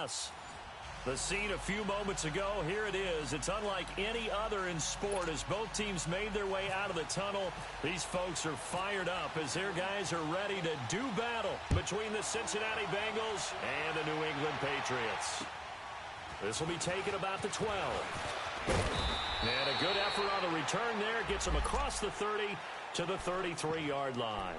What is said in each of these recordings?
pass. The scene a few moments ago, here it is. It's unlike any other in sport as both teams made their way out of the tunnel. These folks are fired up as their guys are ready to do battle between the Cincinnati Bengals and the New England Patriots. This will be taken about the 12. And a good effort on the return there. Gets them across the 30 to the 33-yard line.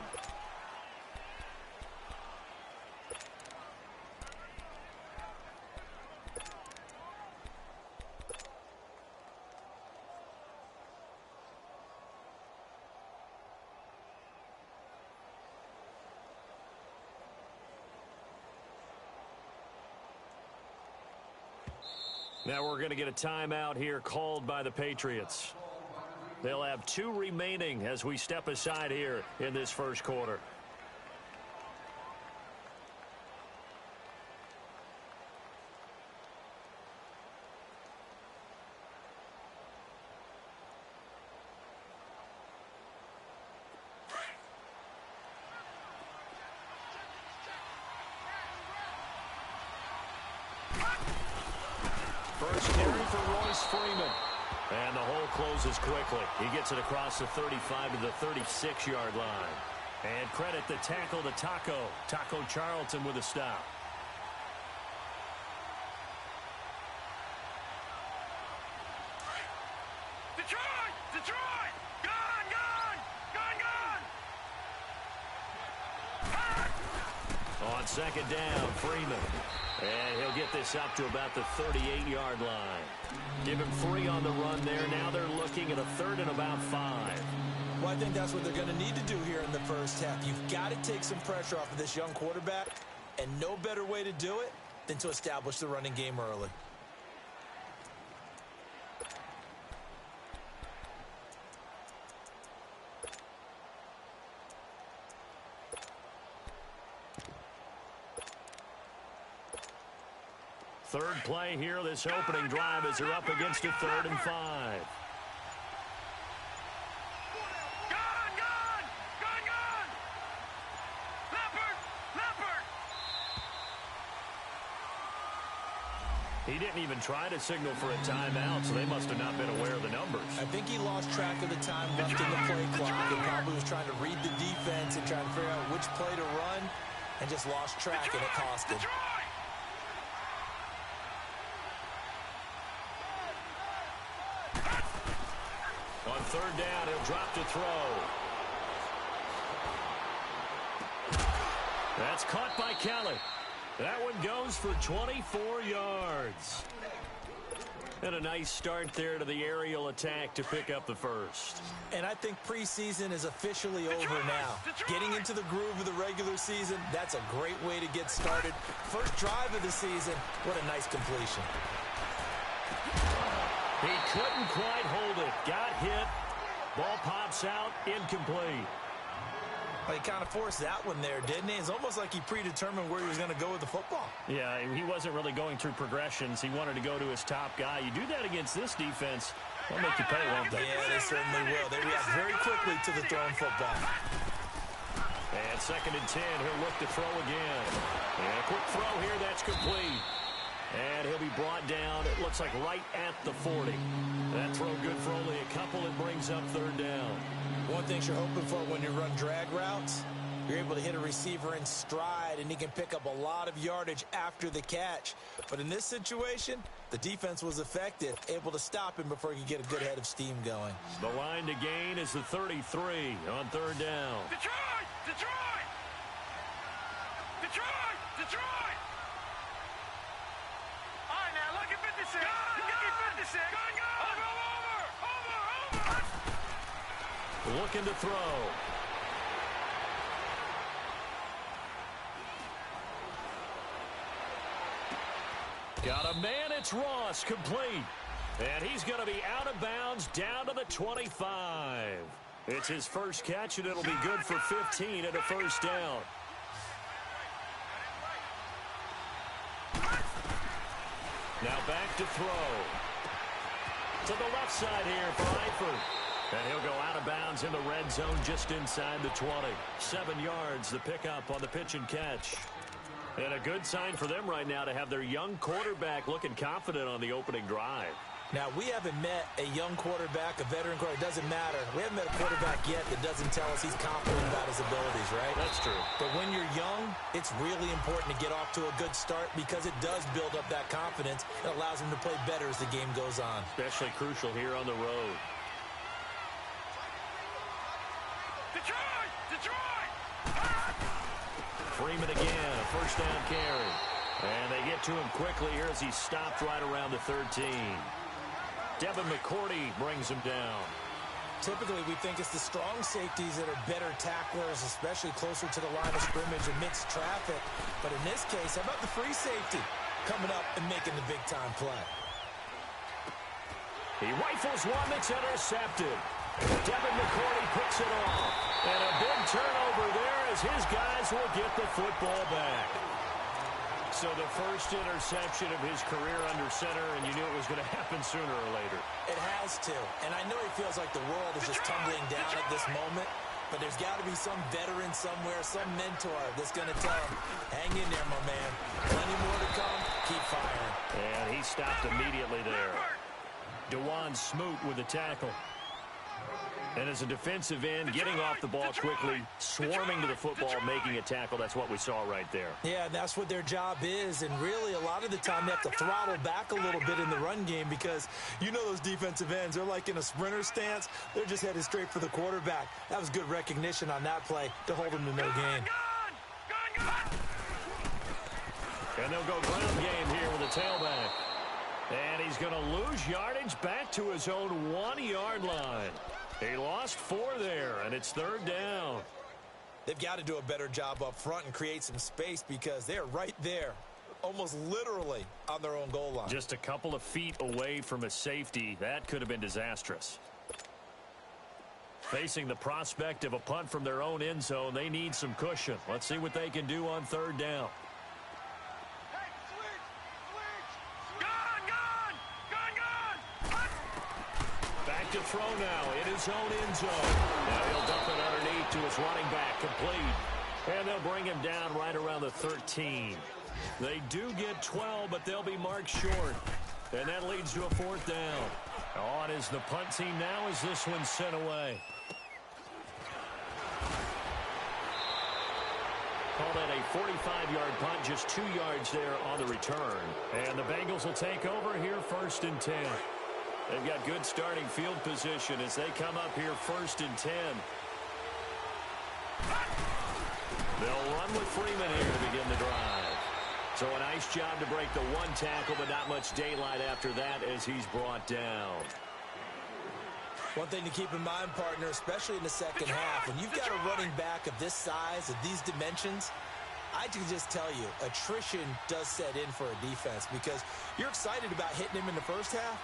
Now we're going to get a timeout here called by the Patriots. They'll have 2 remaining as we step aside here in this first quarter. First carry for Royce Freeman. And the hole closes quickly. He gets it across the 35 to the 36-yard line. And credit the tackle to Taco Charlton with a stop. Detroit! Gone! On second down, Freeman. And he'll get this up to about the 38-yard line. Give him 3 on the run there. Now they're looking at a 3rd and about 5. Well, I think that's what they're going to need to do here in the first half. You've got to take some pressure off of this young quarterback, and no better way to do it than to establish the running game early. Third play here, this opening drive as they're up against a 3rd and 5. Gone! Leopard! He didn't even try to signal for a timeout, so they must have not been aware of the numbers. I think he lost track of the time left in the play clock and probably was trying to read the defense and trying to figure out which play to run and just lost track, and it cost him. On 3rd down, he'll drop to throw. That's caught by Kelly. That one goes for 24 yards. And a nice start there to the aerial attack to pick up the first. And I think preseason is officially over now. Getting into the groove of the regular season, that's a great way to get started. First drive of the season, what a nice completion. He couldn't quite hold it. Got hit. Ball pops out. Incomplete. Well, he kind of forced that one there, didn't he? It's almost like he predetermined where he was going to go with the football. Yeah, he wasn't really going through progressions. He wanted to go to his top guy. You do that against this defense, they'll make you pay, won't they? Yeah, they certainly will. They react very quickly to the thrown football. And 2nd and 10, he'll look to throw again. And a quick throw here, that's complete. And he'll be brought down, it looks like right at the 40. That throw good for only a couple. It brings up 3rd down. One thing you're hoping for when you run drag routes, you're able to hit a receiver in stride, and he can pick up a lot of yardage after the catch. But in this situation, the defense was effective, able to stop him before he could get a good head of steam going. The line to gain is the 33 on 3rd down. Detroit! All right, now, look at 56. Look at 56. Over. Looking to throw. Got a man, it's Ross, complete. And he's going to be out of bounds down to the 25. It's his first catch, and it'll be good for 15 and a first down. Now back to throw. To the left side here for Eifert. And he'll go out of bounds in the red zone just inside the 20. 7 yards, the pickup on the pitch and catch. And a good sign for them right now to have their young quarterback looking confident on the opening drive. Now, we haven't met a young quarterback, a veteran quarterback. It doesn't matter. We haven't met a quarterback yet that doesn't tell us he's confident about his abilities, right? That's true. But when you're young, it's really important to get off to a good start because it does build up that confidence. It allows him to play better as the game goes on. Especially crucial here on the road. Detroit! Freeman again, a first down carry. And they get to him quickly here as he stopped right around the 13. Devin McCourty brings him down. Typically, we think it's the strong safeties that are better tacklers, especially closer to the line of scrimmage amidst traffic. But in this case, how about the free safety coming up and making the big-time play? He rifles one that's intercepted. Devin McCourty picks it off. And a big turnover there as his guys will get the football back. So the first interception of his career under center, and you knew it was going to happen sooner or later. It has to. And I know he feels like the world is just tumbling down at this moment, but there's got to be some veteran somewhere, some mentor that's going to tell him, hang in there, my man. Plenty more to come. Keep firing. And he stopped immediately there. DeJuan Smoot with the tackle. And as a defensive end, getting off the ball quickly, swarming to the football, making a tackle. That's what we saw right there. Yeah, and that's what their job is. And really, a lot of the time, they have to throttle back a little bit in the run game because you know those defensive ends, they're like in a sprinter stance. They're just headed straight for the quarterback. That was good recognition on that play to hold them to no gain. And they'll go ground game here with a tailback. And he's going to lose yardage back to his own 1-yard line. He lost 4 there, and it's third down. They've got to do a better job up front and create some space because they're right there, almost literally on their own goal line. Just a couple of feet away from a safety. That could have been disastrous. Facing the prospect of a punt from their own end zone, they need some cushion. Let's see what they can do on third down. To throw now in his own end zone. Now he'll dump it underneath to his running back, complete. And they'll bring him down right around the 13. They do get 12, but they'll be marked short. And that leads to a fourth down. On is the punt team now as this one's sent away. Call that a 45-yard punt, just 2 yards there on the return. And the Bengals will take over here first and 10. They've got good starting field position as they come up here first and 10. They'll run with Freeman here to begin the drive. So a nice job to break the one tackle, but not much daylight after that as he's brought down. One thing to keep in mind, partner, especially in the second half, when you've got a running back of this size, of these dimensions, I can just tell you, attrition does set in for a defense because you're excited about hitting him in the first half.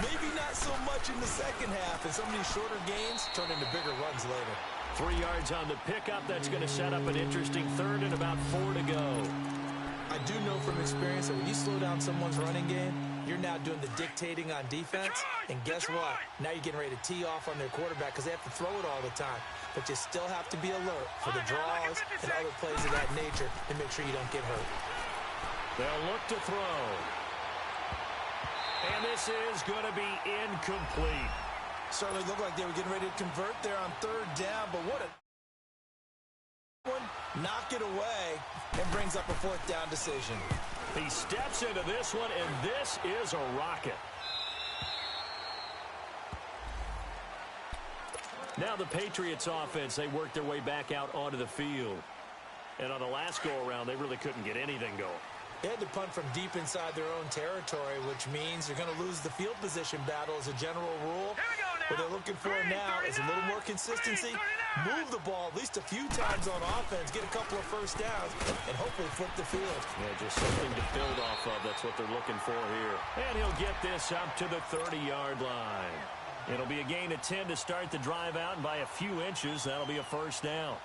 Maybe not so much in the second half, and some of these shorter gains turn into bigger runs later. 3 yards on the pickup. That's going to set up an interesting third and about 4 to go. I do know from experience that when you slow down someone's running game, you're now doing the dictating on defense. And guess what? Now you're getting ready to tee off on their quarterback because they have to throw it all the time. But you still have to be alert for the draws and other plays of that nature and make sure you don't get hurt. They'll look to throw. And this is going to be incomplete. Certainly looked like they were getting ready to convert there on third down, but what a one. Knock it away and brings up a fourth down decision. He steps into this one, and this is a rocket. Now the Patriots offense, they work their way back out onto the field. And on the last go-around, they really couldn't get anything going. They had to punt from deep inside their own territory, which means they're going to lose the field position battle as a general rule. What they're looking for now is a little more consistency, move the ball at least a few times on offense, get a couple of first downs, and hopefully flip the field. Yeah, just something to build off of. That's what they're looking for here. And he'll get this up to the 30-yard line. It'll be a gain of 10 to start the drive out, and by a few inches, that'll be a first down.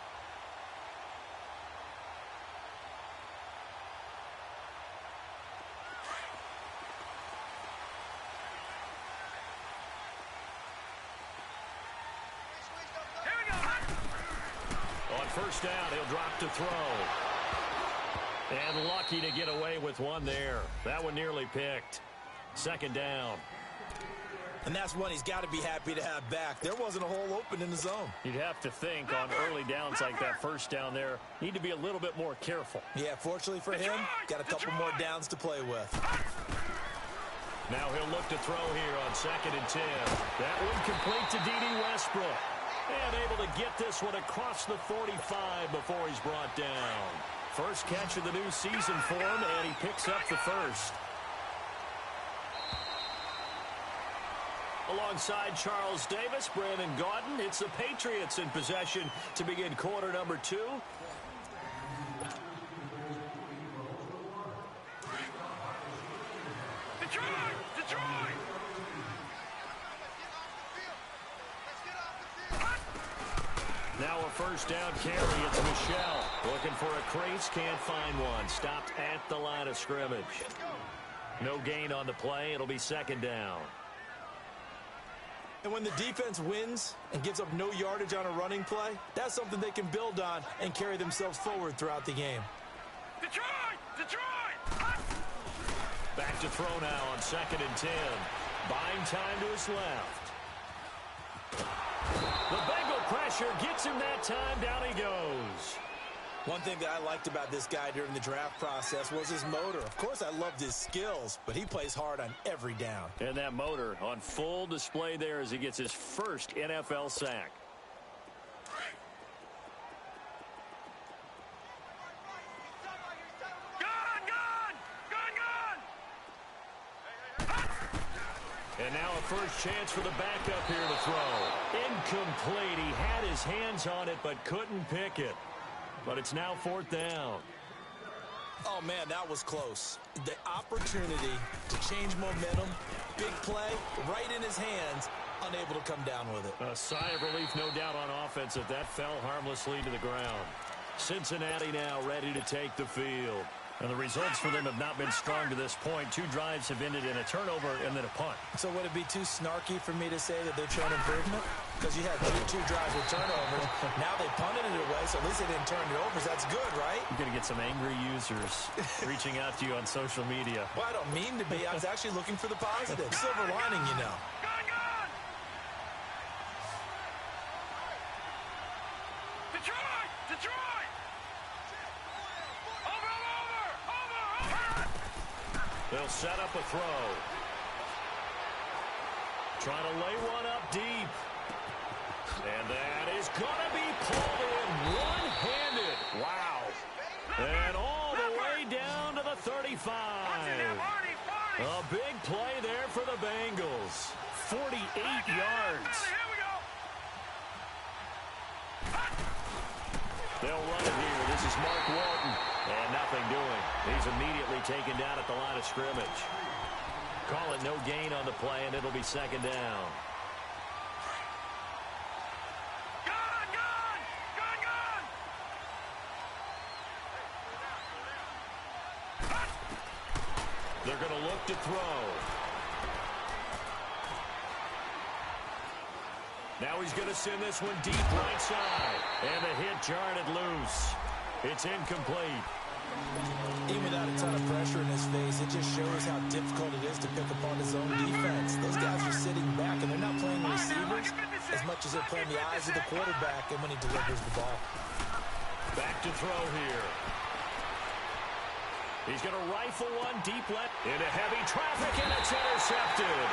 On first down, he'll drop to throw. And lucky to get away with one there. That one nearly picked. Second down. And that's one he's got to be happy to have back. There wasn't a hole open in the zone. You'd have to think on early downs like that first down there, need to be a little bit more careful. Yeah, fortunately for him, got a couple more downs to play with. Now he'll look to throw here on 2nd and 10. That one complete to D.D. Westbrook. And able to get this one across the 45 before he's brought down. First catch of the new season for him, and he picks up the first. Alongside Charles Davis, Brandon Gaudin, it's the Patriots in possession to begin quarter number 2. Detroit! Now a first down carry. It's Michel looking for a crease, can't find one. Stopped at the line of scrimmage. No gain on the play. It'll be second down. And when the defense wins and gives up no yardage on a running play, that's something they can build on and carry themselves forward throughout the game. Detroit! Back to throw now on 2nd and 10. Buying time to his left. The Bengal pressure gets him that time. Down he goes. One thing that I liked about this guy during the draft process was his motor. Of course, I loved his skills, but he plays hard on every down. And that motor on full display there as he gets his first NFL sack. And now a first chance for the backup here to throw. Incomplete. He had his hands on it but couldn't pick it. But it's now 4th down. Oh, man, that was close. The opportunity to change momentum, big play, right in his hands, unable to come down with it. A sigh of relief, no doubt, on offense if that fell harmlessly to the ground. Cincinnati now ready to take the field. And the results for them have not been strong to this point. 2 drives have ended in a turnover and then a punt. So would it be too snarky for me to say that they're showing improvement? Because you had two drives with turnovers. Now they punted it away, so at least they didn't turn it over. That's good, right? You're going to get some angry users reaching out to you on social media. Well, I don't mean to be. I was actually looking for the positive. Silver lining, you know. Detroit! They'll set up a throw. Trying to lay one up deep. And that is going to be pulled in one-handed. Wow. And all the way down to the 35. A big play there for the Bengals. 48 yards. They'll run it here. This is Mark Walton. And nothing doing. He's immediately taken down at the line of scrimmage. Call it no gain on the play, and it'll be second down. They're going to look to throw. Now he's going to send this one deep right side. And the hit jarred it loose. It's incomplete. Even without a ton of pressure in his face, it just shows how difficult it is to pick apart his own defense. Those guys are sitting back, and they're not playing receivers as much as they're playing the eyes of the quarterback and when he delivers the ball. Back to throw here. He's going to rifle one deep left into heavy traffic, and it's intercepted.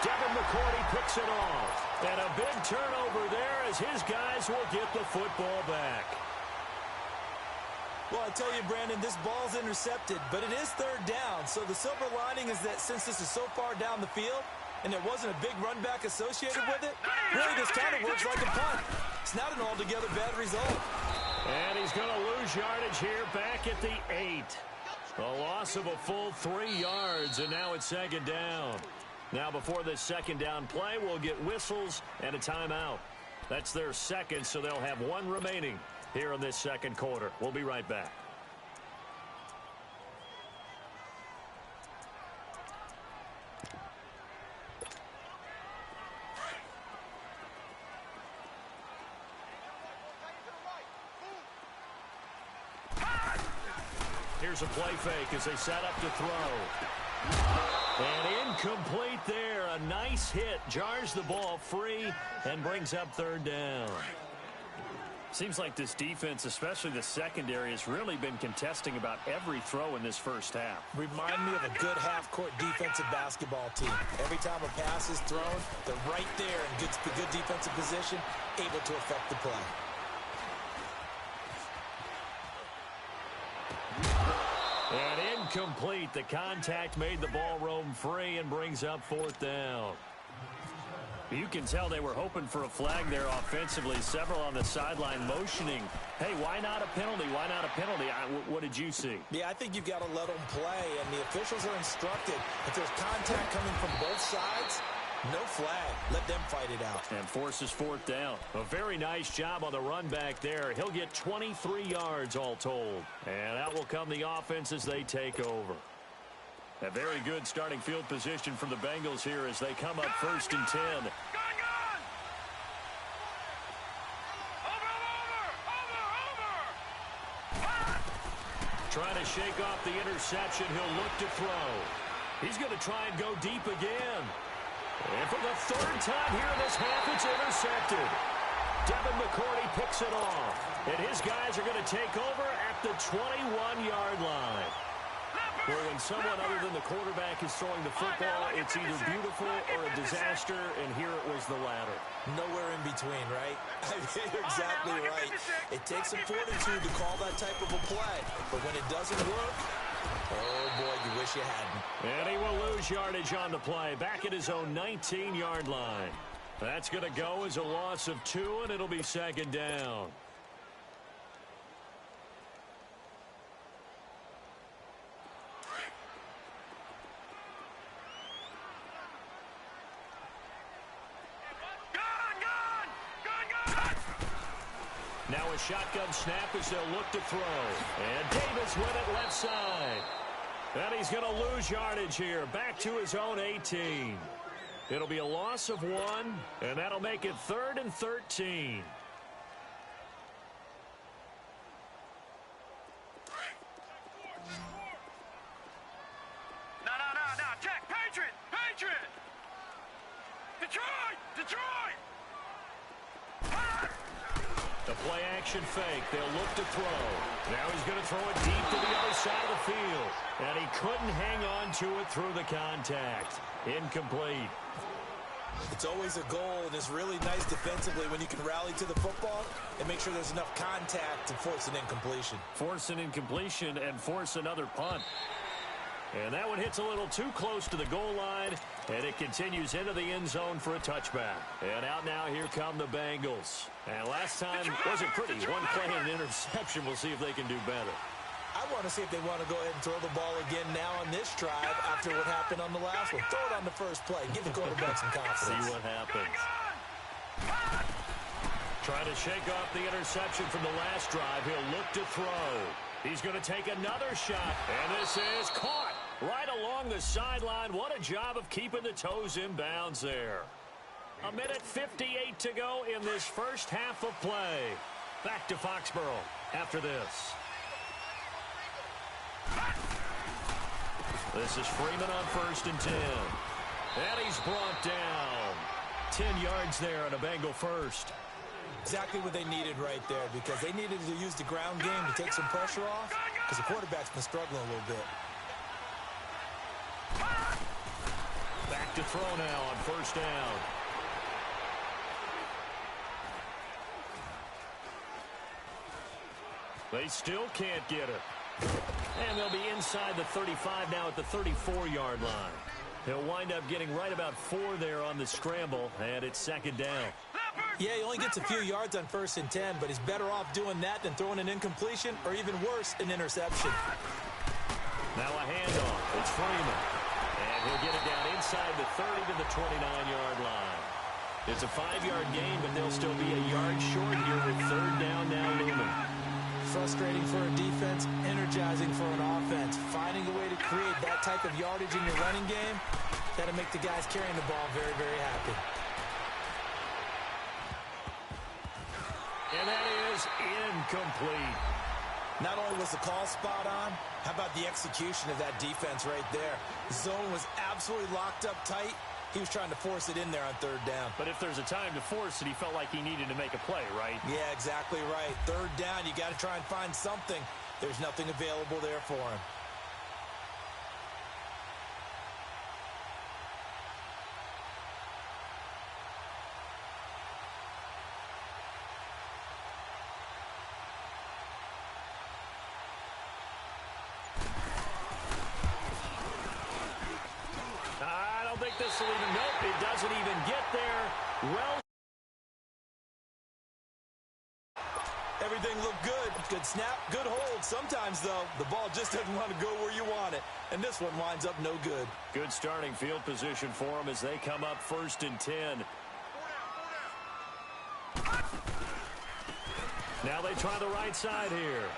Devin McCourty picks it off. And a big turnover there as his guys will get the football back. Well, I tell you, Brandon, this ball's intercepted, but it is 3rd down. So the silver lining is that since this is so far down the field and there wasn't a big run back associated with it, really this kind of works like a punt. It's not an altogether bad result. And he's going to lose yardage here back at the 8. A loss of a full 3 yards, and now it's second down. Now before this second down play, we'll get whistles and a timeout. That's their second, so they'll have one remaining here in this second quarter. We'll be right back. Here's a play fake as they set up to throw. And incomplete there. A nice hit. Jars the ball free and brings up third down. Seems like this defense, especially the secondary, has really been contesting about every throw in this first half. Remind me of a good half-court defensive basketball team. Every time a pass is thrown, they're right there in good defensive position, able to affect the play. And incomplete. The contact made the ball roam free and brings up fourth down. You can tell they were hoping for a flag there offensively. Several on the sideline motioning. Hey, why not a penalty? Why not a penalty? What did you see? Yeah, I think you've got to let them play, and the officials are instructed. If there's contact coming from both sides, no flag. Let them fight it out. And forces fourth down. A very nice job on the run back there. He'll get 23 yards all told. And out will come the offense as they take over. A very good starting field position from the Bengals here as they come up first and 10. Trying to shake off the interception. He'll look to throw. He's going to try and go deep again. And for the third time here in this half, it's intercepted. Devin McCourty picks it off. And his guys are going to take over at the 21-yard line. Where when someone other than the quarterback is throwing the football, it's either beautiful or a disaster, and here it was the latter. Nowhere in between, right? You're exactly right. It takes some fortitude to call that type of a play, but when it doesn't work, oh boy, you wish you hadn't. And he will lose yardage on the play, back at his own 19-yard line. That's going to go as a loss of 2, and it'll be second down. Now a shotgun snap as they'll look to throw. And Davis with it left side. And he's going to lose yardage here. Back to his own 18. It'll be a loss of 1, and that'll make it 3rd and 13. No. Check. Patriot. Detroit. The play action fake. They'll look to throw. Now he's going to throw it deep to the other side of the field. And he couldn't hang on to it through the contact. Incomplete. It's always a goal, and it's really nice defensively when you can rally to the football and make sure there's enough contact to force an incompletion. Force an incompletion and force another punt. And that one hits a little too close to the goal line, and it continues into the end zone for a touchback. And out now, here come the Bengals. And last time wasn't pretty. One play and an interception. We'll see if they can do better. I want to see if they want to go ahead and throw the ball again now on this drive after what happened on the last one. Throw it on the first play. Give the quarterback some confidence. See what happens. Trying to shake off the interception from the last drive. He'll look to throw. He's going to take another shot. And this is caught right along the sideline. What a job of keeping the toes in bounds there. 1:58 to go in this first half of play. Back to Foxborough after this. This is Freeman on 1st and 10. And he's brought down. 10 yards there on a Bengal first. Exactly what they needed right there, because they needed to use the ground game to take some pressure off, because the quarterback's been struggling a little bit. Back to throw now on 1st down. They still can't get it. And they'll be inside the 35 now at the 34-yard line. He'll wind up getting right about 4 there on the scramble, and it's second down. Yeah, he only gets a few yards on 1st and 10, but he's better off doing that than throwing an incompletion, or even worse, an interception. Now a handoff. It's Freeman. And he'll get it down inside the 30 to the 29-yard line. It's a 5-yard gain, but they'll still be a yard short here with 3rd down now looming. Frustrating for a defense, energizing for an offense. Finding a way to create that type of yardage in your running game, got to make the guys carrying the ball very, very happy. And that is incomplete. Not only was the call spot on, How about the execution of that defense right there? The zone was absolutely locked up tight. He was trying to force it in there on third down. But if there's a time to force it, he felt like he needed to make a play, right? Yeah, exactly right. Third down, you got to try and find something. There's nothing available there for him. This will even, nope, it doesn't even get there. Well, everything looked good. Good snap, good hold. Sometimes, though, the ball just doesn't want to go where you want it. And this one winds up no good. Good starting field position for them as they come up 1st and 10. Now they try the right side here.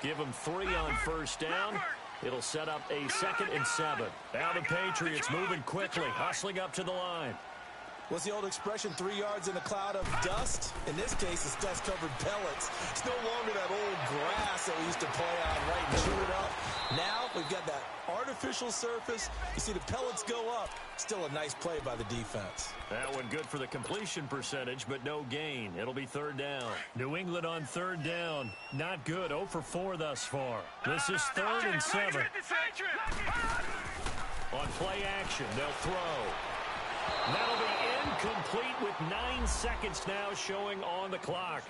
Give them 3 on 1st down. It'll set up a 2nd and 7. Now the Patriots moving quickly, hustling up to the line. What's the old expression, 3 yards in a cloud of dust? In this case, it's dust-covered pellets. It's no longer that old grass that we used to play on, right, and chew it up. Now we've got that artificial surface. You see the pellets go up. Still a nice play by the defense. That one good for the completion percentage, but no gain. It'll be 3rd down. New England on 3rd down. Not good. 0 for 4 thus far. This is 3rd and 7. On play action, they'll throw. That'll be incomplete with 9 seconds now showing on the clock.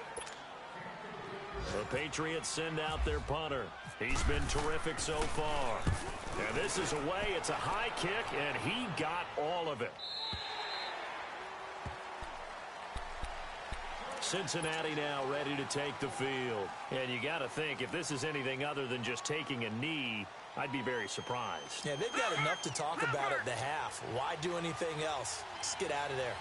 The Patriots send out their punter. He's been terrific so far. And this is away. It's a high kick, and he got all of it. Cincinnati now ready to take the field. And you got to think, if this is anything other than just taking a knee, I'd be very surprised. Yeah, they've got enough to talk about at the half. Why do anything else? Just get out of there.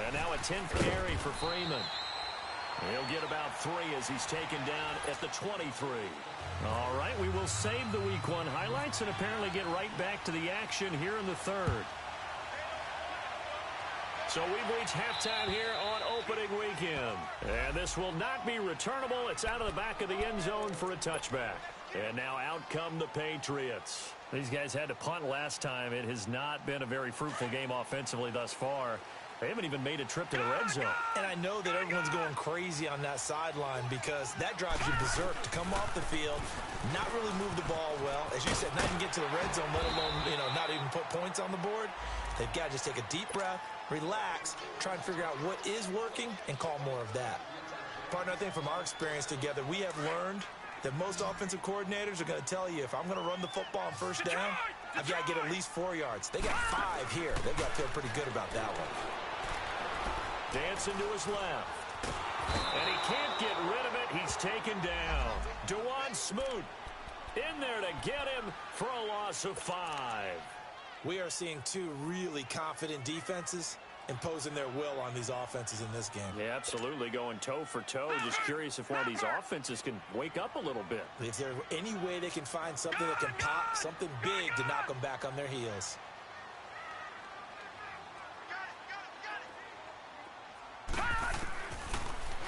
And now a 10th carry for Freeman. He'll get about 3 as he's taken down at the 23. All right, we will save the Week 1 highlights and apparently get right back to the action here in the 3rd. So we've reached halftime here on opening weekend. And this will not be returnable. It's out of the back of the end zone for a touchback. And now out come the Patriots. These guys had to punt last time. It has not been a very fruitful game offensively thus far. They haven't even made a trip to the red zone. And I know that everyone's going crazy on that sideline because that drives you berserk to come off the field, not really move the ball well. As you said, not even get to the red zone, let alone, not even put points on the board. They've got to just take a deep breath, relax, try and figure out what is working, and call more of that. Partner, I think from our experience together, we have learned that most offensive coordinators are going to tell you, if I'm going to run the football on 1st down, I've got to get at least 4 yards. They got 5 here. They've got to feel pretty good about that one. Dancing to his left. And he can't get rid of it. He's taken down. Dewan Smoot in there to get him for a loss of 5. We are seeing 2 really confident defenses imposing their will on these offenses in this game. Yeah, absolutely, going toe for toe. Just curious if one of these offenses can wake up a little bit. If there's any way they can find something that can pop, something big to knock them back on their heels.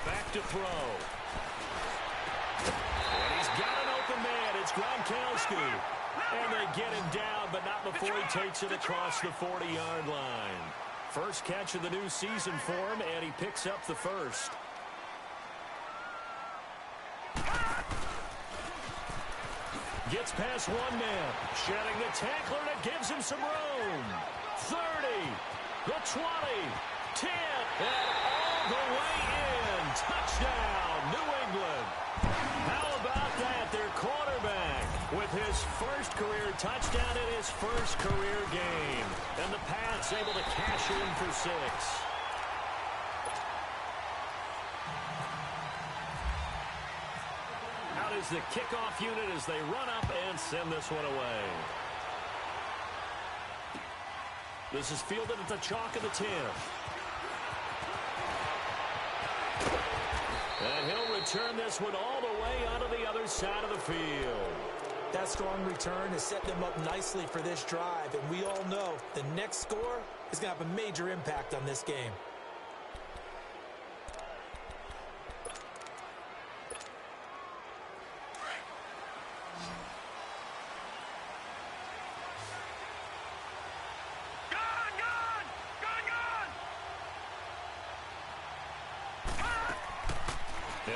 Back to throw. And he's got an open man. It's Gronkowski. And they get him down, but not before he takes it across the 40-yard line. First catch of the new season for him, and he picks up the first. Gets past one man. Shedding the tackler, and it gives him some room. 30, the 20, 10, and all the way in. Touchdown, New England. How about that? Their quarterback with his first career touchdown in his first career game. And the Pats able to cash in for 6. Out is the kickoff unit as they run up and send this one away. This is fielded at the chalk of the 10. And he'll return this one all the way onto the other side of the field. That strong return has set them up nicely for this drive, and we all know the next score is going to have a major impact on this game.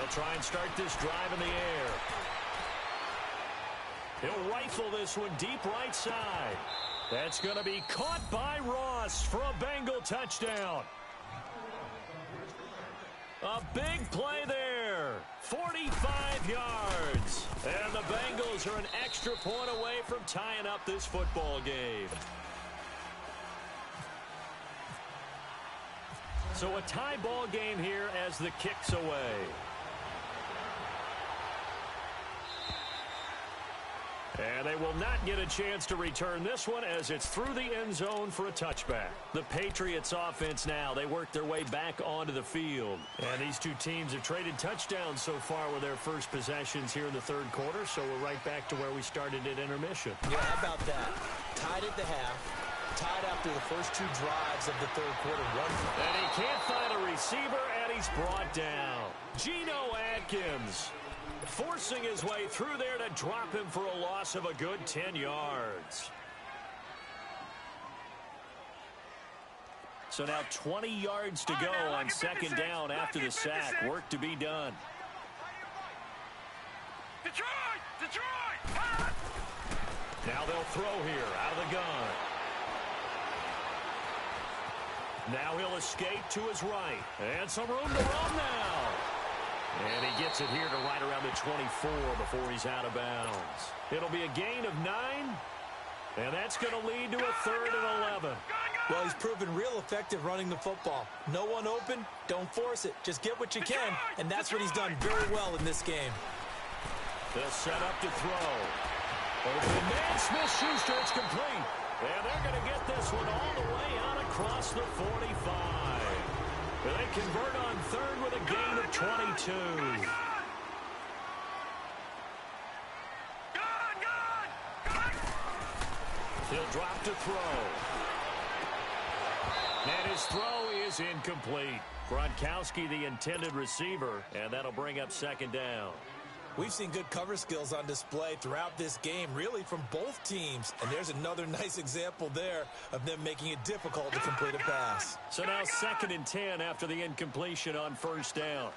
They'll try and start this drive in the air. He'll rifle this one deep right side. That's going to be caught by Ross for a Bengal touchdown. A big play there. 45 yards. And the Bengals are an extra point away from tying up this football game. So a tie ball game here as the kick's away. And they will not get a chance to return this one as it's through the end zone for a touchback. The Patriots offense now, they work their way back onto the field. And these two teams have traded touchdowns so far with their first possessions here in the third quarter, so we're right back to where we started at intermission. Yeah, how about that? Tied at the half, tied after the first two drives of the third quarter. And he can't find a receiver, and he's brought down. Geno Atkins forcing his way through there to drop him for a loss of a good 10 yards. So now 20 yards to go on second down after the sack. Work to be done. Detroit! Now they'll throw here out of the gun. Now he'll escape to his right. And some room to run now. And he gets it here to right around the 24 before he's out of bounds. It'll be a gain of 9. And that's going to lead to a 3rd and 11. Well, he's proven real effective running the football. No one open, don't force it. Just get what you can, and that's what he's done very well in this game. They'll set up to throw. Open man, Smith-Schuster, it's complete. And they're going to get this one all the way out across the 45. They convert on 3rd with a gain of 22. He'll drop to throw. And his throw is incomplete. Gronkowski, the intended receiver, and that'll bring up second down. We've seen good cover skills on display throughout this game, really from both teams. And there's another nice example there of them making it difficult to complete a pass. So now 2nd and 10 after the incompletion on first down.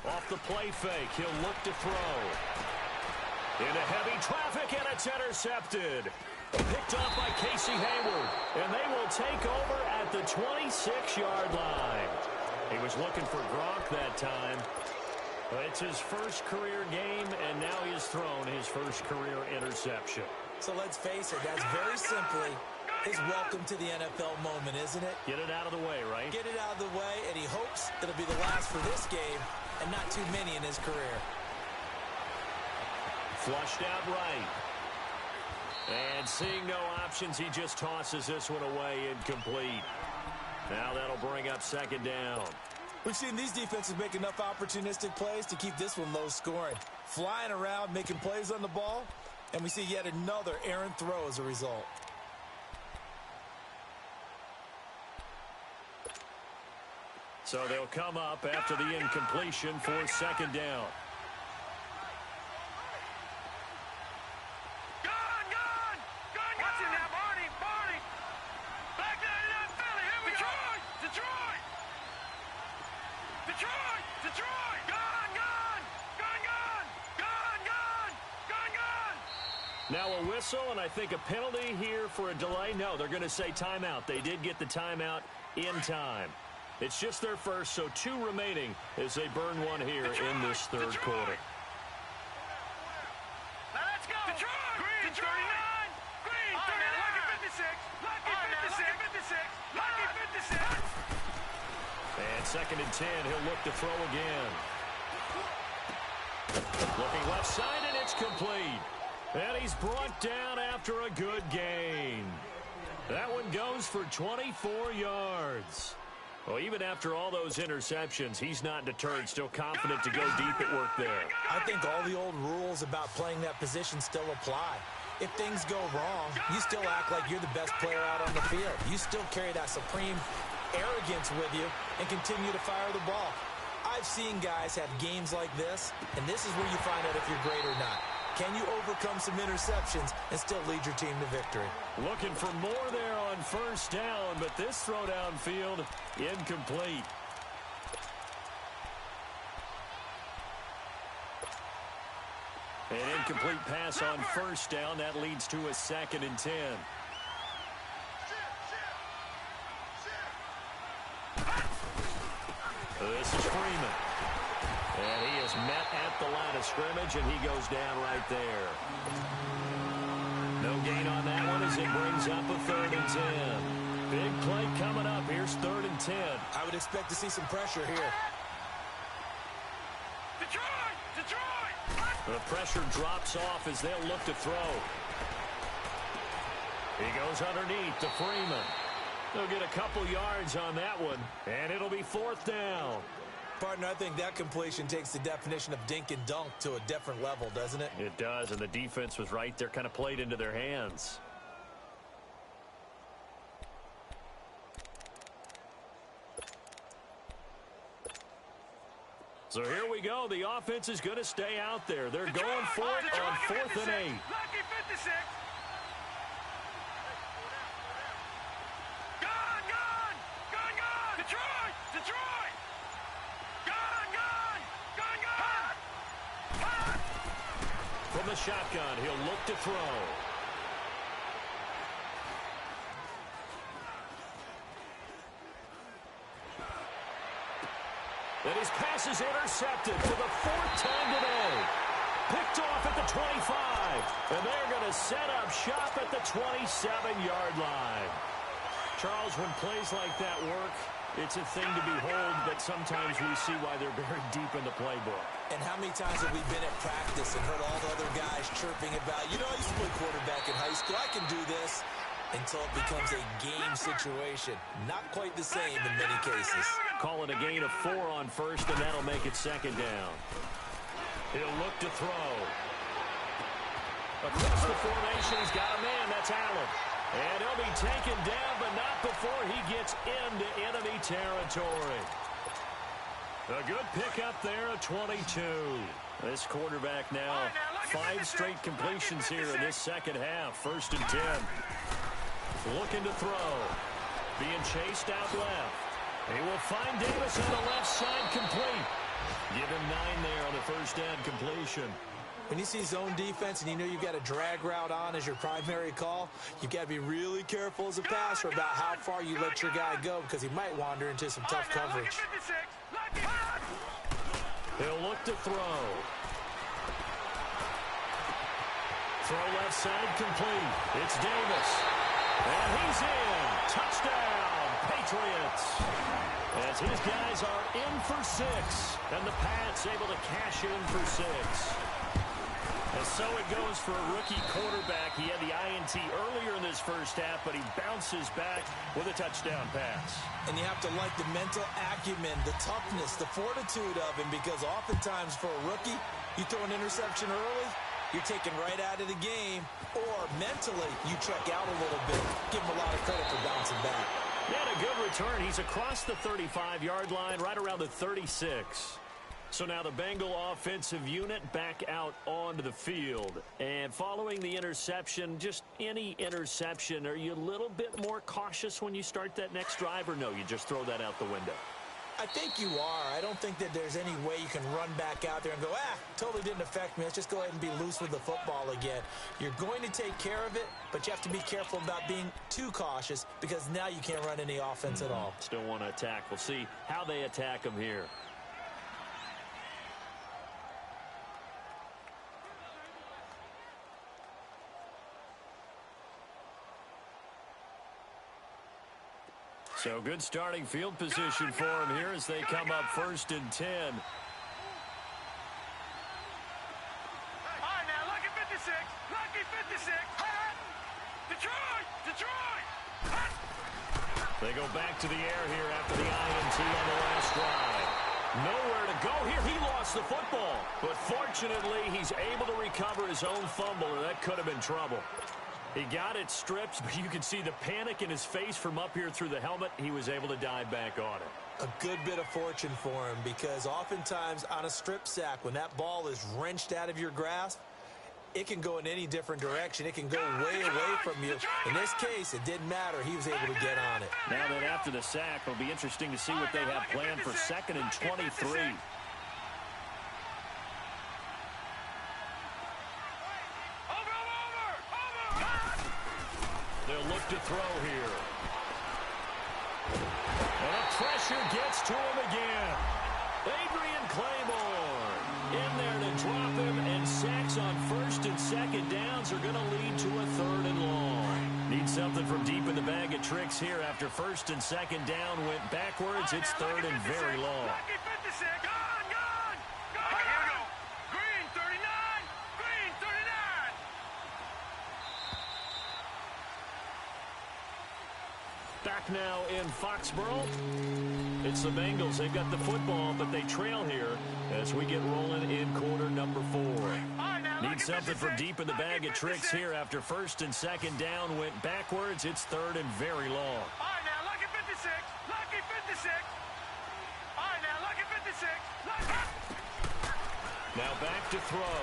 Off the play fake, he'll look to throw. Into heavy traffic, and it's intercepted. Picked off by Casey Hayward. And they will take over at the 26-yard line. He was looking for Gronk that time. It's his first career game, and now he's thrown his first career interception. So let's face it, that's very simply his welcome to the NFL moment, isn't it? Get it out of the way, right? Get it out of the way, and he hopes it'll be the last for this game and not too many in his career. Flushed out right. And seeing no options, he just tosses this one away incomplete. Now that'll bring up second down. We've seen these defenses make enough opportunistic plays to keep this one low scoring. Flying around, making plays on the ball, and we see yet another errant throw as a result. So they'll come up after the incompletion for second down. Now a whistle, and I think a penalty here for a delay. No, they're going to say timeout. They did get the timeout in time. It's just their first, so 2 remaining as they burn one here in this third quarter. Now let's go. Detroit. Green, 39. Green, 39. Lucky 56. Lucky 56. Lucky 56. And 2nd and 10, he'll look to throw again. Looking left side, and it's complete. And he's brought down after a good gain. That one goes for 24 yards. Well, even after all those interceptions, he's not deterred, still confident to go deep at work there. I think all the old rules about playing that position still apply. If things go wrong, you still act like you're the best player out on the field. You still carry that supreme arrogance with you and continue to fire the ball. I've seen guys have games like this, and this is where you find out if you're great or not. Can you overcome some interceptions and still lead your team to victory? Looking for more there on first down, but this throw downfield incomplete. An incomplete pass on first down. That leads to a 2nd and 10. This is Freeman. And he is met at the line of scrimmage, and he goes down right there. No gain on that one as it brings up a 3rd and 10. Big play coming up. Here's 3rd and 10. I would expect to see some pressure here. The pressure drops off as they'll look to throw. He goes underneath to Freeman. They'll get a couple yards on that one, and it'll be 4th down. Partner, I think that completion takes the definition of dink and dunk to a different level, doesn't it? It does, and the defense was right there, kind of played into their hands. So here we go. The offense is going to stay out there. They're going for it on 4th and 8. Lucky 56. Gone. Detroit. Gone. From the shotgun, he'll look to throw. And his pass is intercepted for the 4th time today. Picked off at the 25. And they're going to set up shop at the 27-yard line. Charles, when plays like that work, it's a thing to behold, but sometimes we see why they're buried deep in the playbook. And how many times have we been at practice and heard all the other guys chirping about, you know, I used to play quarterback in high school. I can do this. Until it becomes a game situation. Not quite the same in many cases. Call it a gain of 4 on first, and that'll make it 2nd down. He'll look to throw. Across the formation, he's got a man. That's Allen. And he'll be taken down, but not before he gets into enemy territory. A good pickup there at 22. This quarterback now 5 straight completions here in this second half. 1st and 10. Looking to throw. Being chased out left. He will find Davis on the left side complete. Give him 9 there on the first down completion. When you see zone defense and you know you've got a drag route on as your primary call, you've got to be really careful as a passer about how far you let your guy go because he might wander into some tough coverage. He'll look to throw. Throw left side complete. It's Davis. And he's in. Touchdown, Patriots. As his guys are in for 6. And the Pats able to cash in for 6. And so it goes for a rookie quarterback. He had the INT earlier in this first half, but he bounces back with a touchdown pass. And you have to like the mental acumen, the toughness, the fortitude of him, because oftentimes for a rookie, you throw an interception early, you're taken right out of the game, or mentally you check out a little bit. Give him a lot of credit for bouncing back. He had a good return. He's across the 35-yard line, right around the 36. So now the Bengal offensive unit back out onto the field. And following the interception, just any interception, are you a little bit more cautious when you start that next drive, or no, you just throw that out the window? I think you are. I don't think that there's any way you can run back out there and go, totally didn't affect me. Let's just go ahead and be loose with the football again. You're going to take care of it, but you have to be careful about being too cautious because now you can't run any offense at all. Still want to attack. We'll see how they attack them here. So good starting field position for him here as they come up 1st and 10. All right, now, lucky 56. Lucky 56. Detroit. They go back to the air here after the INT on the last drive. Nowhere to go here. He lost the football. But fortunately, he's able to recover his own fumble, or that could have been trouble. He got it stripped, but you can see the panic in his face from up here through the helmet. He was able to dive back on it. A good bit of fortune for him because oftentimes on a strip sack, when that ball is wrenched out of your grasp, it can go in any different direction. It can go way away from you. In this case, it didn't matter. He was able to get on it. Now that after the sack, it'll be interesting to see what they have planned for 2nd and 23. They'll look to throw here. And the pressure gets to him again. Adrian Claymore in there to drop him, and sacks on first and second downs are going to lead to a third and long. Need something from deep in the bag of tricks here after first and second down went backwards. It's third and very long. Lucky 56. Gone, gone. All right, here we go. Green 39. Green 39. Back now in Foxborough. It's the Bengals. They've got the football, but they trail here as we get rolling in quarter number 4. Need something from deep in the bag of tricks here after first and second down went backwards. It's third and very long. All right, now, lucky 56. Lucky 56. All right, now, lucky 56. Lucky. Now back to throw.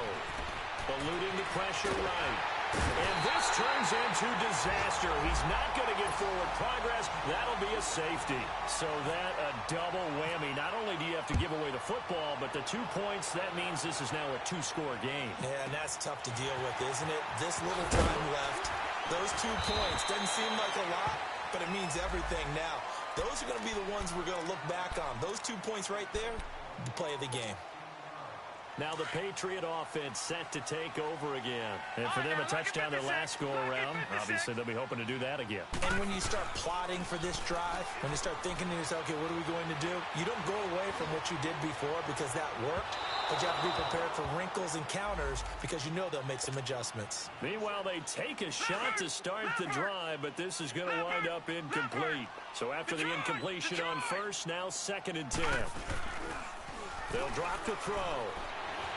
Eluding the pressure right. And this turns into disaster. He's not going to get forward progress. That'll be a safety. So that a double whammy. Not only do you have to give away the football, but the 2 points, that means this is now a 2-score game. Yeah, and that's tough to deal with, isn't it? This little time left. Those 2 points doesn't seem like a lot, but it means everything now. Those are going to be the ones we're going to look back on. Those 2 points right there, the play of the game. Now the Patriot offense set to take over again. And for them, a touchdown their last go-around. Obviously, they'll be hoping to do that again. And when you start plotting for this drive, when you start thinking to yourself, okay, what are we going to do? You don't go away from what you did before because that worked. But you have to be prepared for wrinkles and counters because you know they'll make some adjustments. Meanwhile, they take a shot to start the drive, but this is going to wind up incomplete. So after the incompletion on first, now second and 10. They'll drop the throw.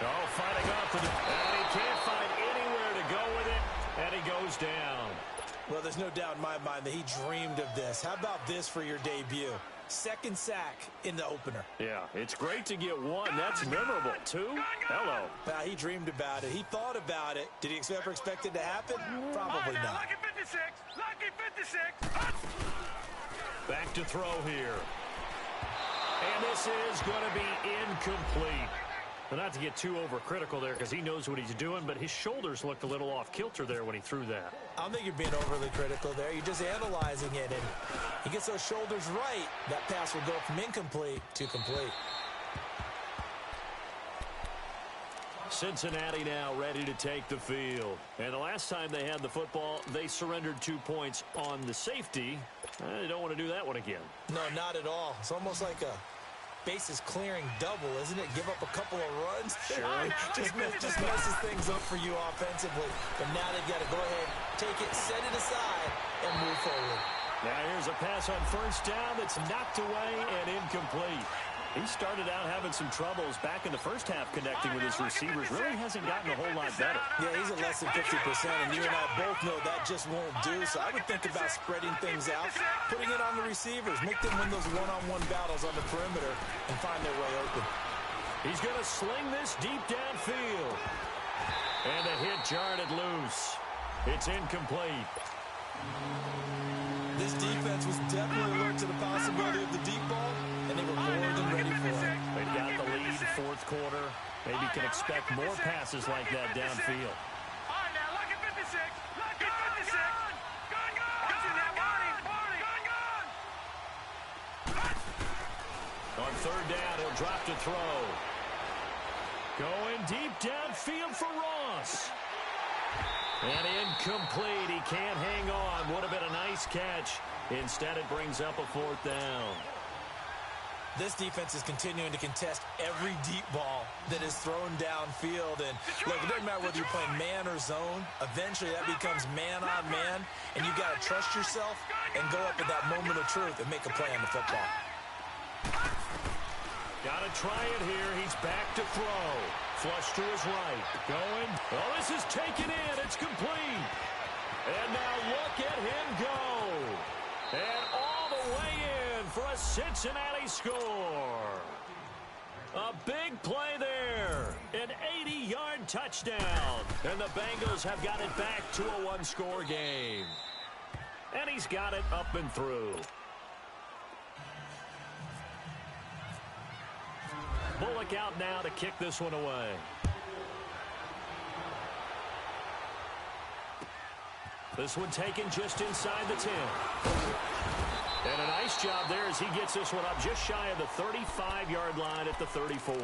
Oh, fighting off to the... And he can't find anywhere to go with it, and he goes down. Well, there's no doubt in my mind that he dreamed of this. How about this for your debut? Second sack in the opener. Yeah, it's great to get 1. That's memorable. 2? Hello. He dreamed about it. He thought about it. Did he ever expect it to happen? Probably not. Lucky 56. Lucky 56. Back to throw here. And this is going to be incomplete. But not to get too overcritical there because he knows what he's doing, but his shoulders looked a little off kilter there when he threw that. I don't think you're being overly critical there. You're just analyzing it, and he gets those shoulders right. That pass will go from incomplete to complete. Cincinnati now ready to take the field. And the last time they had the football, they surrendered 2 points on the safety. They don't want to do that one again. No, not at all. It's almost like a bases clearing double, isn't it? Give up a couple of runs. Sure. just messes things up for you offensively. But now they've got to go ahead, take it, set it aside, and move forward. Now here's a pass on first down that's knocked away and incomplete. He started out having some troubles back in the first half connecting with his receivers. Really hasn't gotten a whole lot better. Yeah, he's at less than 50%, and you and I both know that just won't do. So I would think about spreading things out, putting it on the receivers, make them win those one-on-one battles on the perimeter and find their way open. He's going to sling this deep downfield. And the hit jarred it loose. It's incomplete. This defense was definitely alert to the possibility of the deep ball, and they were more than ready for it. They've got the lead fourth quarter. Maybe can expect more passes like that downfield. All right, now, lucky 56. Lucky 56. Gone, gone. On third down, he'll drop to throw. Going deep downfield for Ross. And incomplete. He can't hang on. Would have been a nice catch. Instead, it brings up a fourth down. This defense is continuing to contest every deep ball that is thrown downfield. And look, it doesn't matter whether you're playing man or zone. Eventually, that becomes man on man. And you've got to trust yourself and go up at that moment of truth and make a play on the football. Got to try it here. He's back to throw. Flush to his right. Going. Oh, this is taken in. It's complete. And now look at him go. And all the way in for a Cincinnati score. A big play there. An 80-yard touchdown. And the Bengals have got it back to a one-score game. And he's got it up and through. Bullock out now to kick this one away. This one taken just inside the 10. And a nice job there as he gets this one up just shy of the 35-yard line at the 34.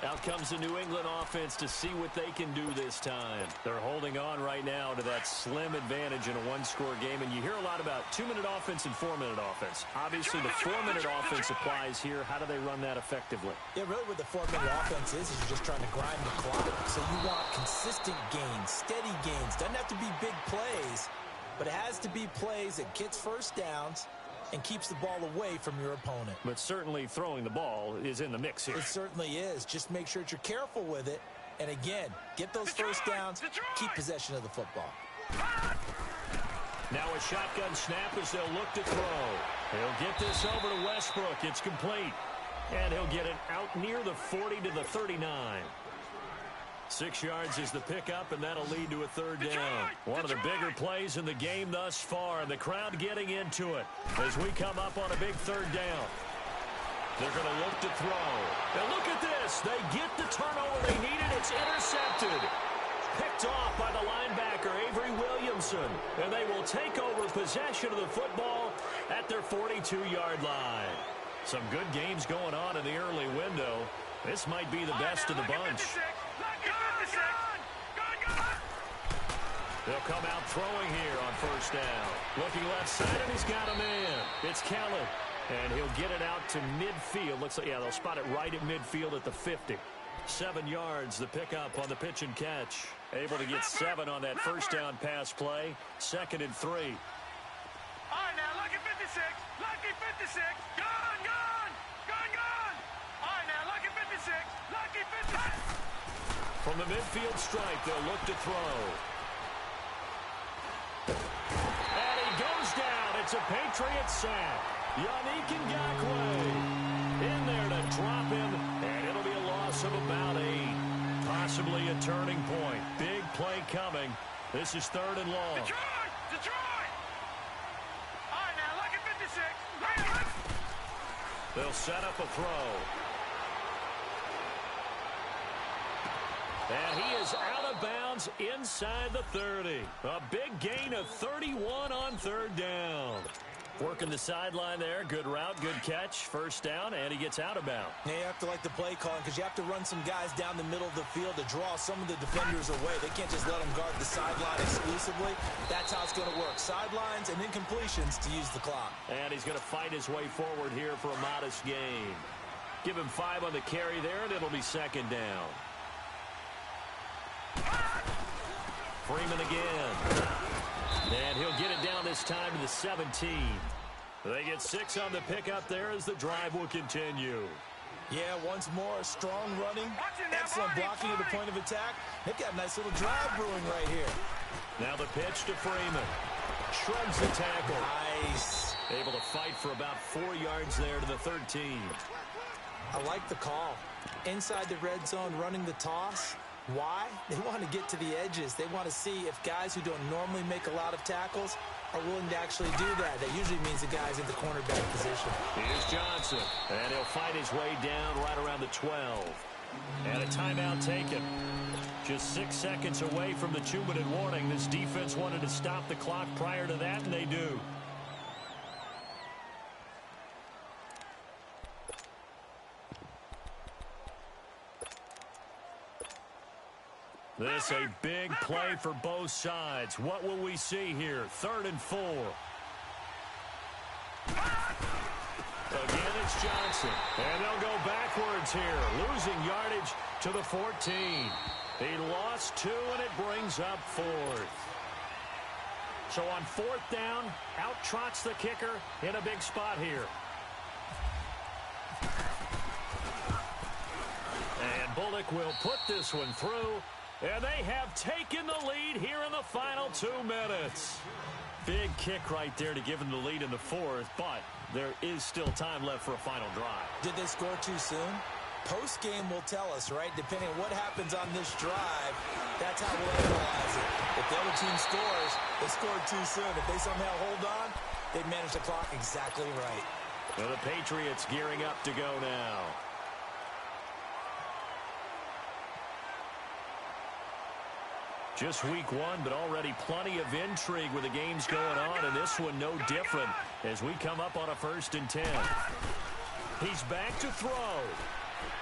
Out comes the New England offense to see what they can do this time. They're holding on right now to that slim advantage in a one-score game, and you hear a lot about 2-minute offense and 4-minute offense. Obviously, the 4-minute offense applies here. How do they run that effectively? Yeah, really what the 4-minute offense is you're just trying to grind the clock. So you want consistent gains, steady gains. Doesn't have to be big plays, but it has to be plays that gets first downs and keeps the ball away from your opponent. But certainly throwing the ball is in the mix here. It certainly is. Just make sure that you're careful with it. And again, get those first downs, keep possession of the football. Now a shotgun snap as they'll look to throw. He'll get this over to Westbrook. It's complete. And he'll get it out near the 40 to the 39. 6 yards is the pickup, and that'll lead to a third down. One of the bigger plays in the game thus far, and the crowd getting into it as we come up on a big third down. They're going to look to throw. And look at this. They get the turnover they needed. It's intercepted. Picked off by the linebacker, Avery Williamson. And they will take over possession of the football at their 42-yard line. Some good games going on in the early window. This might be the best of the bunch. They'll come out throwing here on first down. Looking left side, and he's got a man. It's Kelly. And he'll get it out to midfield. Looks like, yeah, they'll spot it right at midfield at the 50. 7 yards, the pickup on the pitch and catch. Able to get 7 on that first down pass play. 2nd and 3. All right, now, lucky 56. Lucky 56. Gone, gone. Gone, gone. All right, now, lucky 56. Lucky 56. From the midfield stripe, they'll look to throw. And he goes down. It's a Patriots sack. Yannick Ngakoue in there to drop him, and it'll be a loss of about 8. Possibly a turning point. Big play coming. This is 3rd and long. Detroit! Detroit! All right, now, lucky 56. They'll set up a throw. And he is out of bounds inside the 30. A big gain of 31 on 3rd down. Working the sideline there. Good route, good catch. First down, and he gets out of bounds. Now you have to like the play calling because you have to run some guys down the middle of the field to draw some of the defenders away. They can't just let them guard the sideline exclusively. That's how it's going to work. Sidelines and incompletions to use the clock. And he's going to fight his way forward here for a modest gain. Give him 5 on the carry there, and it'll be 2nd down. Freeman again. And he'll get it down this time to the 17. They get 6 on the pickup there as the drive will continue. Yeah, once more, strong running, excellent blocking at the point of attack. They've got a nice little drive brewing right here. Now the pitch to Freeman. Shrugs the tackle. Nice. Able to fight for about 4 yards there to the 13. I like the call. Inside the red zone, running the toss. Why? They want to get to the edges. They want to see if guys who don't normally make a lot of tackles are willing to actually do that. That usually means the guy's in the cornerback position. Here's Johnson, and he'll fight his way down right around the 12. And a timeout taken. Just 6 seconds away from the 2-minute warning. This defense wanted to stop the clock prior to that, and they do. This a big play for both sides. What will we see here? 3rd and 4. Again, it's Johnson. And they'll go backwards here. Losing yardage to the 14. He lost 2, and it brings up 4th. So on 4th down, out trots the kicker in a big spot here. And Bullock will put this one through. And they have taken the lead here in the final 2 minutes. Big kick right there to give them the lead in the 4th, but there is still time left for a final drive. Did they score too soon? Post-game will tell us, right? Depending on what happens on this drive, that's how we'll analyze it. If the other team scores, they scored too soon. If they somehow hold on, they manage the clock exactly right. Well, the Patriots gearing up to go now. Just week one, but already plenty of intrigue with the games going on, and this one no different as we come up on a 1st and 10. He's back to throw.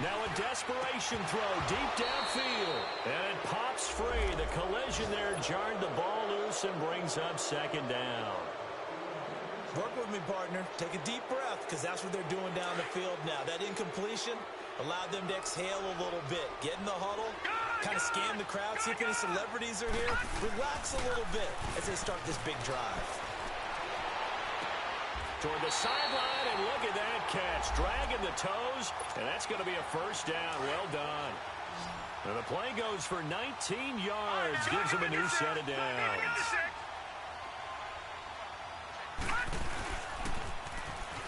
Now a desperation throw deep downfield, and it pops free. The collision there jarred the ball loose and brings up 2nd down. Work with me, partner. Take a deep breath, because that's what they're doing down the field now. That incompletion allowed them to exhale a little bit. Get in the huddle, kind of scan the crowd, see if any celebrities are here. Relax a little bit as they start this big drive. Toward the sideline, and look at that catch. Dragging the toes, and that's going to be a 1st down. Well done. And the play goes for 19 yards. Gives them a new set of downs.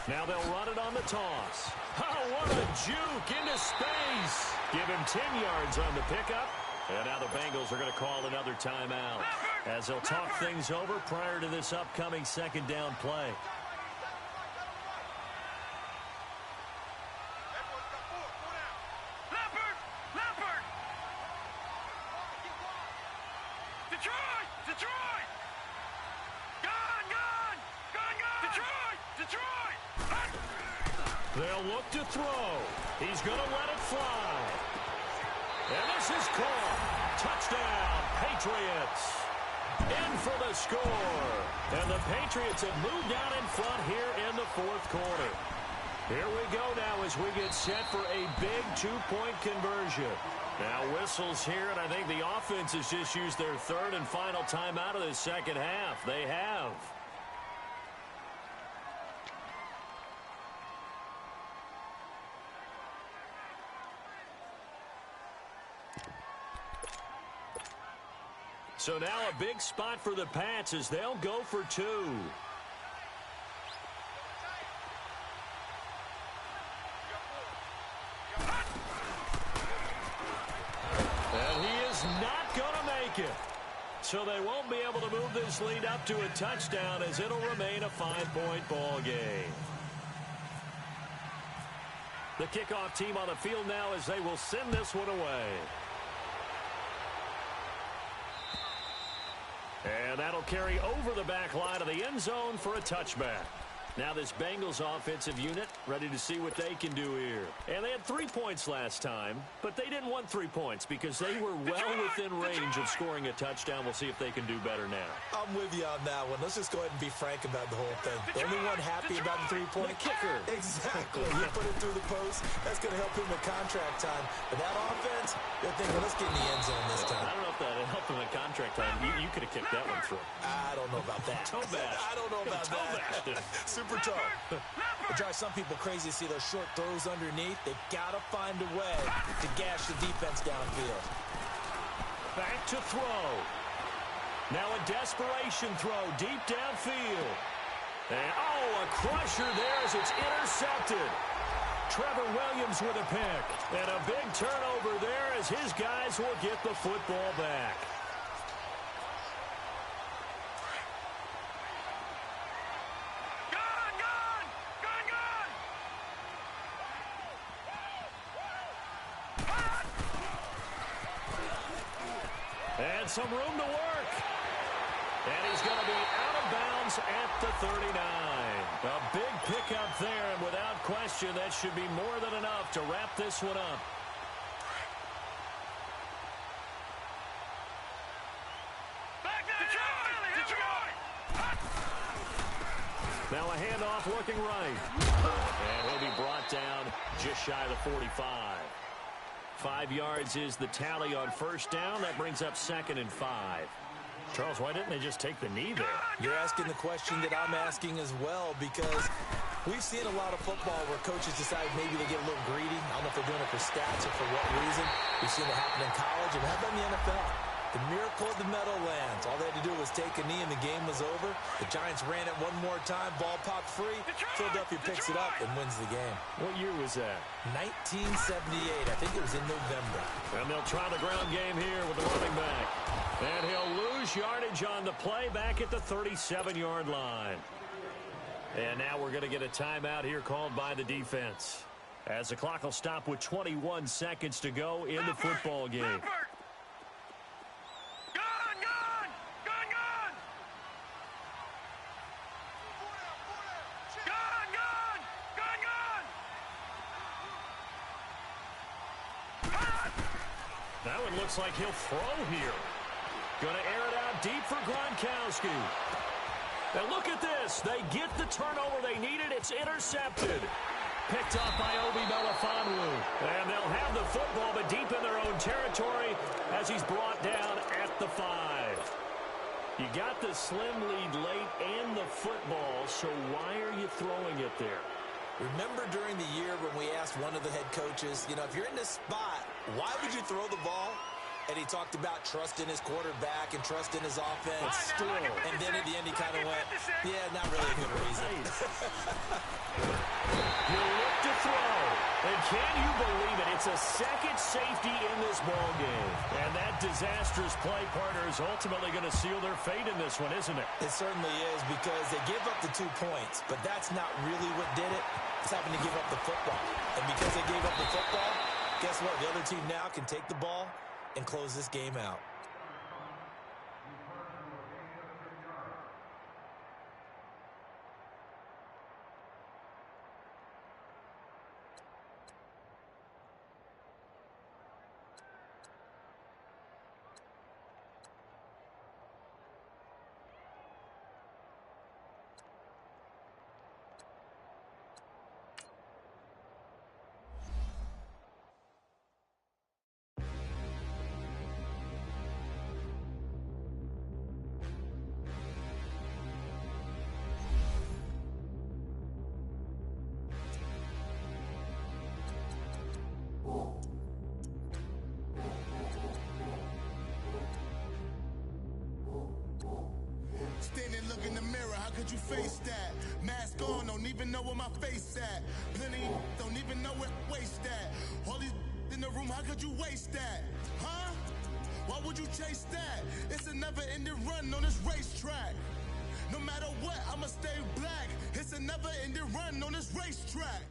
Now they'll run it on the toss. Oh, what a juke into space. Give him 10 yards on the pickup. And now the Bengals are going to call another timeout as they'll talk things over prior to this upcoming 2nd down play. They'll look to throw. He's going to let it fly. And this is caught. Touchdown, Patriots. In for the score. And the Patriots have moved down in front here in the 4th quarter. Here we go now as we get set for a big 2-point conversion. Now whistles here, and I think the offense has just used their 3rd and final timeout of the 2nd half. They have. So now a big spot for the Pats as they'll go for 2. And he is not going to make it. So they won't be able to move this lead up to a touchdown as it'll remain a 5-point ball game. The kickoff team on the field now as they will send this one away. And that'll carry over the back line of the end zone for a touchback. Now this Bengals offensive unit ready to see what they can do here. And they had 3 points last time, but they didn't want 3 points because they were well within range of scoring a touchdown. We'll see if they can do better now. I'm with you on that one. Let's just go ahead and be frank about the whole thing. The only one happy about the 3-point kicker. Exactly. You put it through the post. That's going to help him with contract time. But that offense, they're thinking, let's get in the end zone this time. I don't know if that helped him at contract time. You could have kicked that one through. I don't know about that. I don't know about that. Super tough. It drives some people crazy to see those short throws underneath. They've got to find a way to gash the defense downfield. Back to throw. Now a desperation throw deep downfield. And, a crusher there as it's intercepted. Trevor Williams with a pick. And a big turnover there as his guys will get the football back. And some room to work. And he's going to be out of bounds at the 39. A big pickup there, and without question, that should be more than enough to wrap this one up. Now a handoff looking right. And he'll be brought down just shy of the 45. 5 yards is the tally on 1st down. That brings up 2nd and 5. Charles, why didn't they just take the knee there? You're asking the question that I'm asking as well, because we've seen a lot of football where coaches decide maybe they get a little greedy. I don't know if they're doing it for stats or for what reason. We've seen it happen in college, and how about in the NFL? The miracle of the Meadowlands. All they had to do was take a knee and the game was over. The Giants ran it one more time. Ball popped free. Philadelphia picks it up and wins the game. What year was that? 1978. I think it was in November. And they'll try the ground game here with the running back. And he'll lose yardage on the play back at the 37-yard line. And now we're going to get a timeout here called by the defense, as the clock will stop with 21 seconds to go in the football game. That one looks like he'll throw here. Going to air it out deep for Gronkowski. And look at this. They get the turnover they needed. It's intercepted. Picked up by Obi Melifonwu. And they'll have the football, but deep in their own territory as he's brought down at the 5. You got the slim lead late and the football, so why are you throwing it there? Remember during the year when we asked one of the head coaches, you know, if you're in this spot, why would you throw the ball? And he talked about trust in his quarterback and trust in his offense. Still. And then at the end he kind of went, yeah, not really a good reason. You look to throw. And can you believe it? It's a second safety in this ball game. And that disastrous play partner is ultimately going to seal their fate in this one, isn't it? It certainly is, because they give up the 2 points, but that's not really what did it. It's having to give up the football. And because they gave up the football, guess what? The other team now can take the ball and close this game out. Standing, look in the mirror, how could you face that? Mask on, don't even know where my face at. Plenty, don't even know where waste at. All these in the room, how could you waste that? Huh? Why would you chase that? It's a never-ending run on this racetrack. No matter what, I'ma stay black. It's a never-ending run on this racetrack.